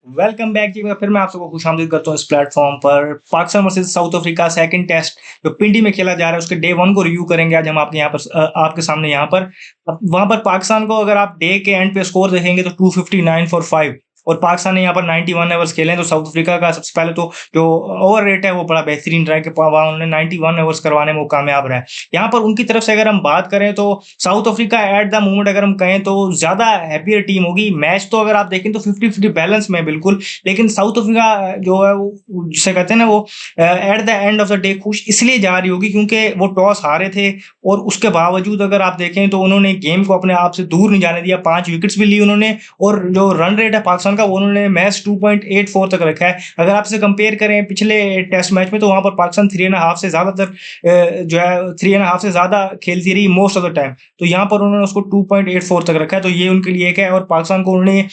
Welcome back जी। फिर मैं आप सबको खुशामदीद करता हूँ इस प्लेटफॉर्म पर। Pakistan versus South Africa second test जो पिंडी में खेला जा रहा है उसके डे वन को रिव्यू करेंगे आज हम आपके यहाँ पर आपके सामने यहाँ पर। अब वहां पर पाकिस्तान को अगर आप डे के एंड पे स्कोर देखेंगे तो 259 फॉर 5 और पाकिस्तान ने यहाँ पर 91 ओवर्स खेले हैं। तो साउथ अफ्रीका का सबसे पहले तो जो ओवर रेट है वो बड़ा बेहतरीन रहा है कि वहाँ उन्होंने 91 ओवर्स करवाने में वो कामयाब रहा है। यहाँ पर उनकी तरफ से अगर हम बात करें तो south Africa at the moment अगर हम कहें तो ज्यादा हैप्पियर टीम होगी। मैच तो अगर आप देखें तो 50-50 बैलेंस में बिल्कुल, लेकिन साउथ अफ्रीका जो है वो जिसे कहते हैं ना वो at the end of the day खुश इसलिए जा रही होगी क्योंकि वो टॉस हारे थे और उसके बावजूद अगर आप देखें तो उन्होंने गेम को अपने आप से दूर नहीं जाने दिया। 5 विकेट्स भी ली उन्होंने और जो रन रेट है पाकिस्तान का वो उन्होंने मैच 2.84 तक रखा है। अगर आप इसे कंपेयर करें पिछले टेस्ट मैच में तो वहां पर पाकिस्तान 3.5 से ज्यादातर जो है 3.5 से ज्यादा खेलती रही मोस्ट ऑफ द टाइम। तो यहाँ पर उन्होंने उसको 2.84 तक रखा है। तो ये उनके लिए एक है और पाकिस्तान को उन्होंने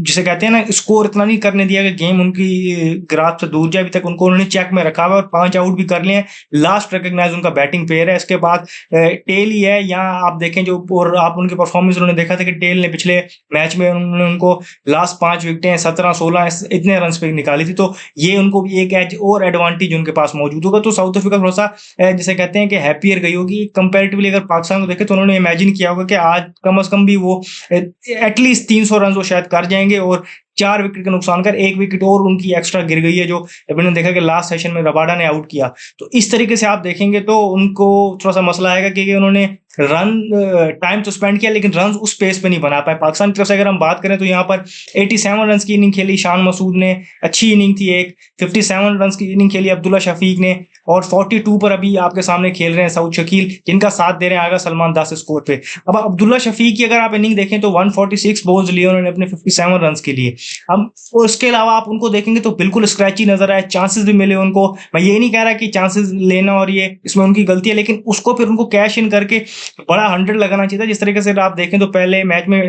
जिसे कहते हैं ना स्कोर इतना नहीं करने दिया कि गेम उनकी ग्राफ से दूर जाए। अभी तक उनको उन्होंने चेक में रखा हुआ और 5 आउट भी कर लिए हैं। लास्ट रिकॉग्नाइज उनका बैटिंग पेयर है। इसके बाद टेल ही है। यहाँ आप देखें जो और आप उनके परफॉर्मेंस उन्होंने देखा था कि टेल ने पिछले मैच में उन्होंने उनको लास्ट 5 विकेटें 17-16 इतने रन पे निकाली थी। तो ये उनको भी एक एज और एडवांटेज उनके पास मौजूद होगा। तो साउथ अफ्रीका थोड़ा सा जिसे कहते हैं कि हैप्पियर गई होगी कंपैरेटिवली। अगर पाकिस्तान को देखें तो उन्होंने इमेजिन किया होगा कि आज कम से कम भी वो एटलीस्ट 300 रन वो शायद कर जाएंगे और 4 विकेट का नुकसान कर 1 विकेट और उनकी एक्स्ट्रा गिर गई है जो मैंने देखा कि लास्ट सेशन में रबाडा ने आउट किया। तो इस तरीके से आप देखेंगे तो उनको थोड़ा सा मसला आएगा कि उन्होंने रन टाइम तो स्पेंड किया लेकिन रन उस पेस पे नहीं बना पाए। पाकिस्तान की तरफ से अगर हम बात करें तो यहाँ पर 87 रन की इनिंग खेली शान मसूद ने, अच्छी इनिंग थी। एक 57 रन की इनिंग खेली अब्दुल्ला शफीक ने और 42 पर अभी आपके सामने खेल रहे हैं सऊद शकील जिनका साथ दे रहे हैं आगा सलमान दास स्कोर पे। अब अब्दुल्ला शफीक की अगर आप इनिंग देखें तो 146 बॉल्स लिए उन्होंने अपने 57 रन के लिए। अब उसके अलावा आप उनको देखेंगे तो बिल्कुल स्क्रैची नजर आए। चांसेस भी मिले उनको। मैं ये नहीं कह रहा कि चांसेस लेना और ये इसमें उनकी गलती है, लेकिन उसको फिर उनको कैश इन करके बड़ा 100 लगाना चाहिए था। जिस तरीके से आप देखें तो पहले मैच में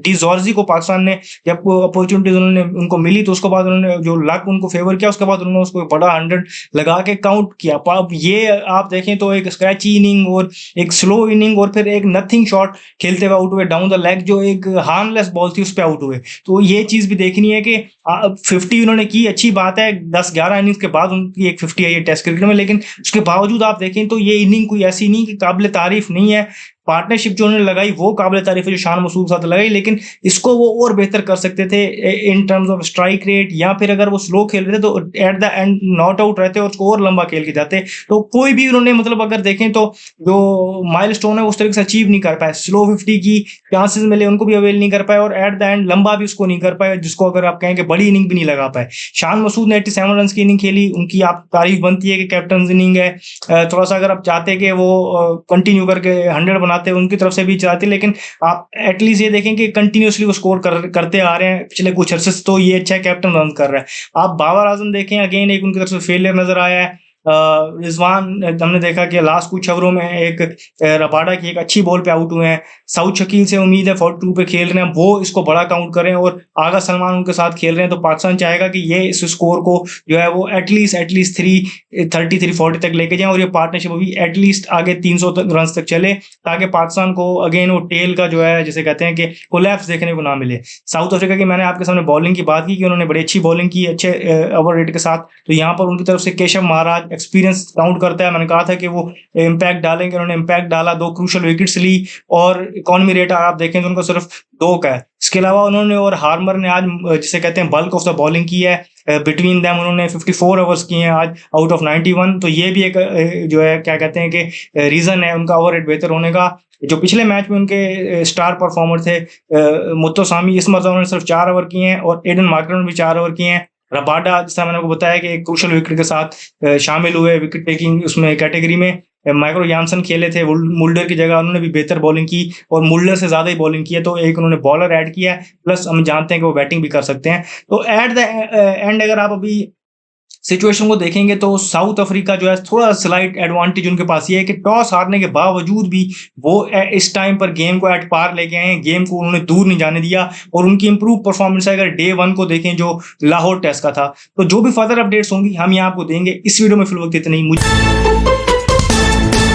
डी जॉर्जी को पाकिस्तान ने जब अपॉर्चुनिटीज उन्होंने उनको मिली तो उसके बाद उन्होंने जो लक उनको फेवर किया उसके बाद उन्होंने उसको बड़ा 100 लगा के काउंट किया। अब ये आप देखें तो एक स्क्रैची इनिंग और एक स्लो इनिंग और फिर एक नथिंग शॉट खेलते हुए आउट हुए डाउन द लेग जो एक हार्मलेस बॉल थी उस पर आउट हुए। तो ये चीज भी देखनी है कि 50 उन्होंने की, अच्छी बात है। 10-11 इनिंग्स के बाद उनकी एक 50 आई है टेस्ट क्रिकेट में, लेकिन उसके बावजूद आप देखें तो ये इनिंग कोई ऐसी नहीं कि काबिल तारीफ नहीं है। पार्टनरशिप जो उन्होंने लगाई वो काबिल तारीफ है जो शान मसूद के साथ लगाई, लेकिन इसको वो और बेहतर कर सकते थे in terms of strike rate, या फिर अगर वो स्लो खेल रहे थे तो at the end not out रहते और उसको और लंबा खेल के जाते। तो कोई भी उन्होंने मतलब अगर देखें तो जो माइलस्टोन है उस तरीके से अचीव नहीं कर पाए। स्लो 50 की चांसेस मिले उनको भी अवेल नहीं कर पाए और एट द एंड लंबा भी उसको नहीं कर पाए जिसको अगर आप कहें कि बड़ी इनिंग भी नहीं लगा पाए। शान मसूद ने 87 रन की इनिंग खेली, उनकी आप तारीफ बनती है कि कैप्टन इनिंग है। थोड़ा सा अगर आप चाहते कि वो कंटिन्यू करके 100 बनाते उनकी तरफ से भी चाहते, लेकिन आप एटलीस्ट ये देखें कि कंटिन्यूसली वो स्कोर करते आ रहे हैं पिछले कुछ अरसे से। तो ये अच्छा है कैप्टन रन कर रहा है। आप बाबर आजम देखें, अगेन एक उनकी तरफ से फेलियर नजर आया है। रिजवान हमने देखा कि लास्ट कुछ ओवरों में एक रबाडा की एक अच्छी बॉल पे आउट हुए हैं। सऊद शकील से उम्मीद है 42 पे खेल रहे हैं वो इसको बड़ा काउंट करें और आगा सलमान उनके साथ खेल रहे हैं। तो पाकिस्तान चाहेगा कि ये इस स्कोर को जो है वो एटलीस्ट 330-340 तक लेके जाएं और ये पार्टनरशिप अभी एटलीस्ट आगे 300 रन तक चले ताकि पाकिस्तान को अगेन वो टेल का जो है जिसे कहते हैं कि कोलैप्स देखने को ना मिले। साउथ अफ्रीका की मैंने आपके सामने बॉलिंग की बात की कि उन्होंने बड़ी अच्छी बॉलिंग की अच्छे ओवर रेट के साथ। तो यहाँ पर उनकी तरफ से केशव महाराज एक्सपीरियंस काउंट करता है। मैंने कहा था कि वो इम्पैक्ट डालेंगे, उन्होंने इम्पैक्ट डाला, 2 क्रूशल विकेट्स ली और इकोनॉमी रेट आप देखें तो उनका सिर्फ 2 का है। इसके अलावा उन्होंने और हार्मर ने आज जिसे कहते हैं बल्क ऑफ द बॉलिंग की है। बिटवीन दैम उन्होंने 54 ओवर्स किए हैं आज आउट ऑफ 91। तो ये भी एक जो है क्या कहते हैं कि रीजन है उनका ओवर रेट बेहतर होने का। जो पिछले मैच में उनके स्टार परफॉर्मर थे मुत्तसामी, इस मरतबा उन्होंने सिर्फ 4 ओवर किए हैं और एडन मार्करन भी 4 ओवर किए हैं। रबाडा जैसा मैंने आपको बताया कि एक क्रूशल विकेट के साथ शामिल हुए विकेट टेकिंग उसमें कैटेगरी में। माइक्रो यानसन खेले थे मुल्डर की जगह, उन्होंने भी बेहतर बॉलिंग की और मुल्डर से ज्यादा ही बॉलिंग की है। तो एक उन्होंने बॉलर ऐड किया है, प्लस हम जानते हैं कि वो बैटिंग भी कर सकते हैं। तो एट द एंड अगर आप अभी सिचुएशन को देखेंगे तो साउथ अफ्रीका जो है थोड़ा स्लाइट एडवांटेज उनके पास ये है कि टॉस हारने के बावजूद भी वो इस टाइम पर गेम को एट पार लेके आए हैं। गेम को उन्होंने दूर नहीं जाने दिया और उनकी इंप्रूव परफॉर्मेंस है अगर डे 1 को देखें जो लाहौर टेस्ट का था। तो जो भी फर्दर अपडेट्स होंगी हम यहाँ आपको देंगे। इस वीडियो में फिलहाल इतना ही। मुझे